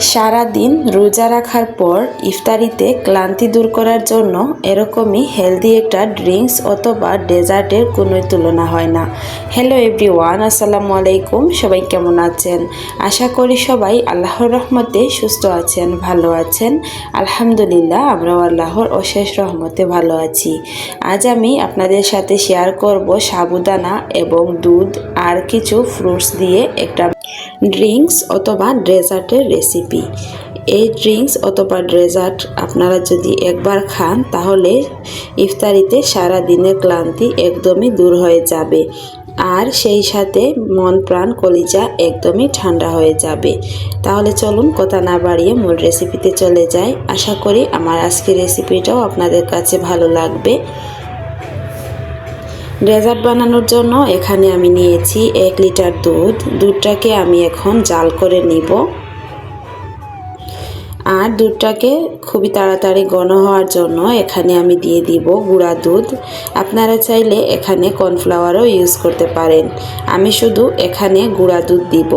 সারা দিন রোজা রাখার পর ইফতারিতে ক্লান্তি দূর করার জন্য এরকমই হেলদি একটা ড্রিঙ্কস অথবা ডেজার্টের কোনোই তুলনা হয় না। হ্যালো এভরিওয়ান, আসসালামু আলাইকুম। সবাই কেমন আছেন? আশা করি সবাই আল্লাহর রহমতে সুস্থ আছেন, ভালো আছেন। আলহামদুলিল্লাহ, আমরাও আল্লাহর অশেষ রহমতে ভালো আছি। আজ আমি আপনাদের সাথে শেয়ার করব সাবুদানা এবং দুধ আর কিছু ফ্রুটস দিয়ে একটা ড্রিঙ্কস অথবা ডেজার্টের রেসিপি। এই ড্রিঙ্কস অথবা ডেজার্ট আপনারা যদি একবার খান তাহলে ইফতারিতে সারা দিনের ক্লান্তি একদমই দূর হয়ে যাবে, আর সেই সাথে মন প্রাণ কলিজা একদমই ঠান্ডা হয়ে যাবে। তাহলে চলুন কথা না বাড়িয়ে মূল রেসিপিতে চলে যাই। আশা করি আমার আজকের রেসিপিটাও আপনাদের কাছে ভালো লাগবে। ডেজার্ট বানানোর জন্য এখানে আমি নিয়েছি 1 লিটার দুধ। দুধটাকে আমি এখন জাল করে নিব, আর দুধটাকে খুবই তাড়াতাড়ি ঘন হওয়ার জন্য এখানে আমি দিয়ে দিব গুঁড়া দুধ। আপনারা চাইলে এখানে কর্নফ্লাওয়ারও ইউজ করতে পারেন। আমি শুধু এখানে গুঁড়া দুধ দিব।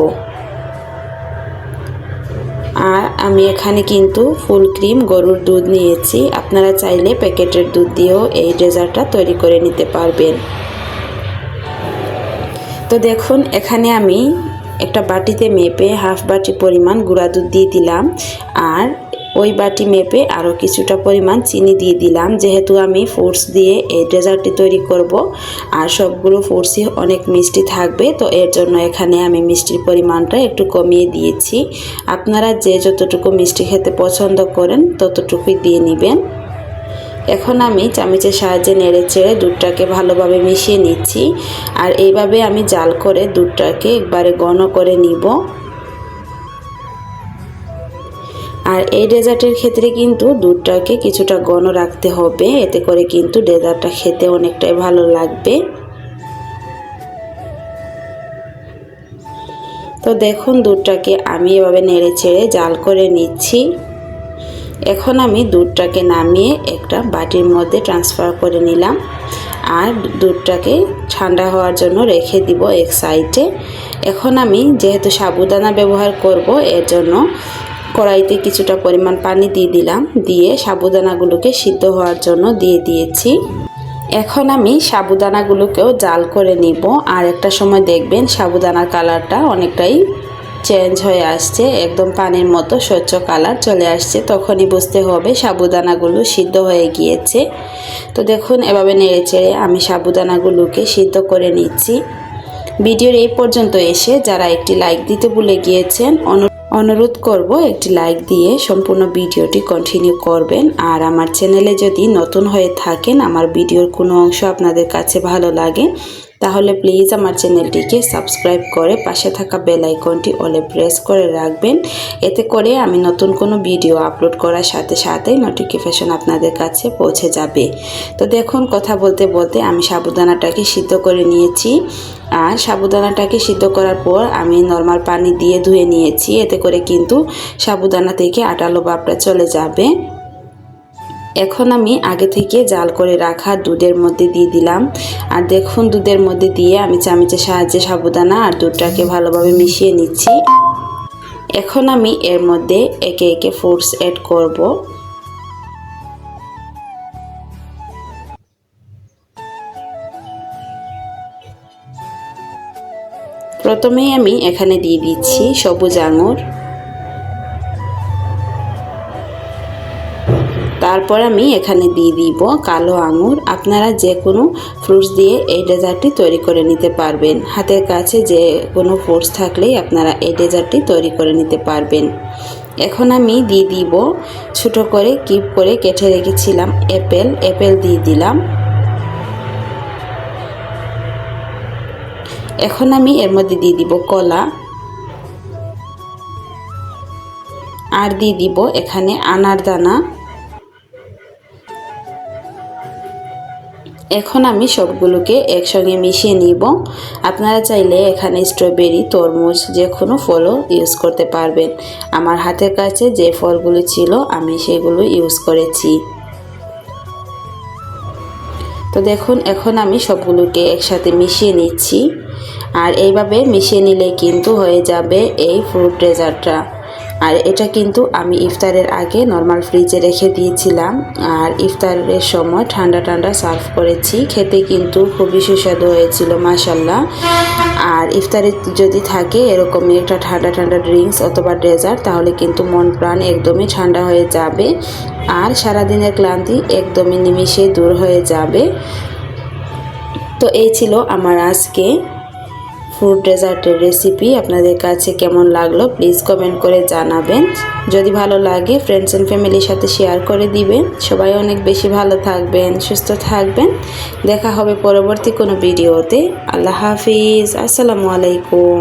আর আমি এখানে কিন্তু ফুল ক্রিম গরুর দুধ নিয়েছি। আপনারা চাইলে প্যাকেটের দুধ দিয়েও এই ডেজার্টটা তৈরি করে নিতে পারবেন। তো দেখুন, এখানে আমি একটা বাটিতে মেপে হাফ বাটি পরিমাণ গুঁড়া দুধ দিয়ে দিলাম, আর ওই বাটি মেপে আরও কিছুটা পরিমাণ চিনি দিয়ে দিলাম। যেহেতু আমি ফ্রুটস দিয়ে এই ডেজার্টটি তৈরি করব, আর সবগুলো ফ্রুটসই অনেক মিষ্টি থাকবে, তো এর জন্য এখানে আমি মিষ্টির পরিমাণটা একটু কমিয়ে দিয়েছি। আপনারা যে যতটুকু মিষ্টি খেতে পছন্দ করেন ততটুকুই দিয়ে নেবেন। এখন আমি চামচের সাহায্যে নেড়ে চেড়ে দুধটাকে ভালোভাবে মিশিয়ে নিচ্ছি, আর এইভাবে আমি জাল করে দুধটাকে একবারে ঘন করে নিব। আর এই ডেজার্টের ক্ষেত্রে কিন্তু দুধটাকে কিছুটা ঘন রাখতে হবে, এতে করে কিন্তু ডেজার্টটা খেতে অনেকটাই ভালো লাগবে। তো দেখুন, দুধটাকে আমি এভাবে নেড়ে চেড়ে জাল করে নিচ্ছি। এখন আমি দুধটাকে নামিয়ে একটা বাটির মধ্যে ট্রান্সফার করে নিলাম, আর দুধটাকে ঠান্ডা হওয়ার জন্য রেখে দিব এক সাইডে। এখন আমি যেহেতু সাবুদানা ব্যবহার করব, এর জন্য কড়াইতে কিছুটা পরিমাণ পানি দিয়ে দিলাম, দিয়ে সাবুদানাগুলোকে সিদ্ধ হওয়ার জন্য দিয়ে দিয়েছি। এখন আমি সাবুদানাগুলোকেও জাল করে নিব, আর একটা সময় দেখবেন সাবুদানার কালারটা অনেকটাই চেঞ্জ হয়ে আসছে, একদম পানির মতো স্বচ্ছ কালার চলে আসছে। তখনই বুঝতে হবে সাবুদানাগুলো সিদ্ধ হয়ে গিয়েছে। তো দেখুন, এভাবে নেড়েচেড়ে আমি সাবুদানাগুলোকে সিদ্ধ করে নিচ্ছি। ভিডিওর এই পর্যন্ত এসে যারা একটি লাইক দিতে ভুলে গিয়েছেন, অনুরোধ করব একটি লাইক দিয়ে সম্পূর্ণ ভিডিওটি কন্টিনিউ করবেন। আর আমার চ্যানেলে যদি নতুন হয়ে থাকেন, আমার ভিডিওর কোনো অংশ আপনাদের কাছে ভালো লাগে, তাহলে প্লিজ আমার চ্যানেলটিকে সাবস্ক্রাইব করে পাশে থাকা বেল আইকনটি অলে প্রেস করে রাখবেন। এতে করে আমি নতুন কোনো ভিডিও আপলোড করার সাথে সাথেই নোটিফিকেশন আপনাদের কাছে পৌঁছে যাবে। তো দেখুন, কথা বলতে বলতে আমি সাবুদানাটাকে সিদ্ধ করে নিয়েছি, আর সাবুদানাটাকে সিদ্ধ করার পর আমি নর্মাল পানি দিয়ে ধুয়ে নিয়েছি। এতে করে কিন্তু সাবুদানা থেকে আটালো ভাবটা চলে যাবে। এখন আমি আগে থেকে জাল করে রাখা দুধের মধ্যে দিয়ে দিলাম, আর দেখুন দুধের মধ্যে দিয়ে আমি চামচের সাহায্যে সাবুদানা আর দুধটাকে ভালোভাবে মিশিয়ে নিচ্ছি। এখন আমি এর মধ্যে একে একে ফ্রুটস অ্যাড করব। প্রথমেই আমি এখানে দিয়ে দিচ্ছি সবুজ আঙুর, তারপর আমি এখানে দিয়ে দিব কালো আঙুর। আপনারা যে কোনো ফ্রুটস দিয়ে এই ডেজার্টটি তৈরি করে নিতে পারবেন। হাতের কাছে যে কোনো ফ্রুটস থাকলেই আপনারা এই ডেজার্টটি তৈরি করে নিতে পারবেন। এখন আমি দিয়ে দিব ছোট করে কিউব করে কেটে রেখেছিলাম অ্যাপেল দিয়ে দিলাম। এখন আমি এর মধ্যে দিয়ে দিব কলা, আর দিয়ে দিব এখানে আনার দানা। এখন আমি সবগুলোকে একসঙ্গে মিশিয়ে নিব। আপনারা চাইলে এখানে স্ট্রবেরি, তরমুজ যে কোনো ফলও ইউজ করতে পারবেন। আমার হাতের কাছে যে ফলগুলো ছিল আমি সেগুলো ইউজ করেছি। তো দেখুন, এখন আমি সবগুলোকে একসাথে মিশিয়ে নিচ্ছি, আর এইভাবে মিশিয়ে নিলে কিন্তু হয়ে যাবে এই ফ্রুট ডেজার্টটা। আর এটা কিন্তু আমি ইফতারের আগে নর্মাল ফ্রিজে রেখে দিয়েছিলাম, আর ইফতারের সময় ঠান্ডা ঠান্ডা সার্ভ করেছি। খেতে কিন্তু খুবই সুস্বাদু হয়েছিল মাশাল্লাহ। আর ইফতারে যদি থাকে এরকমই একটা ঠান্ডা ঠান্ডা ড্রিঙ্কস অথবা ডেজার্ট, তাহলে কিন্তু মন প্রাণ একদমই ঠান্ডা হয়ে যাবে আর সারাদিনের ক্লান্তি একদমই নিমিষে দূর হয়ে যাবে। তো এই ছিল আমার আজকে ফ্রুট ডেজার্টের রেসিপি। আপনাদের কাছে কেমন লাগলো প্লিজ কমেন্ট করে জানাবেন। যদি ভালো লাগে ফ্রেন্ডস অ্যান্ড ফ্যামিলির সাথে শেয়ার করে দিবেন। সবাই অনেক বেশি ভালো থাকবেন, সুস্থ থাকবেন। দেখা হবে পরবর্তী কোনো ভিডিওতে। আল্লাহ হাফিজ, আসসালামু আলাইকুম।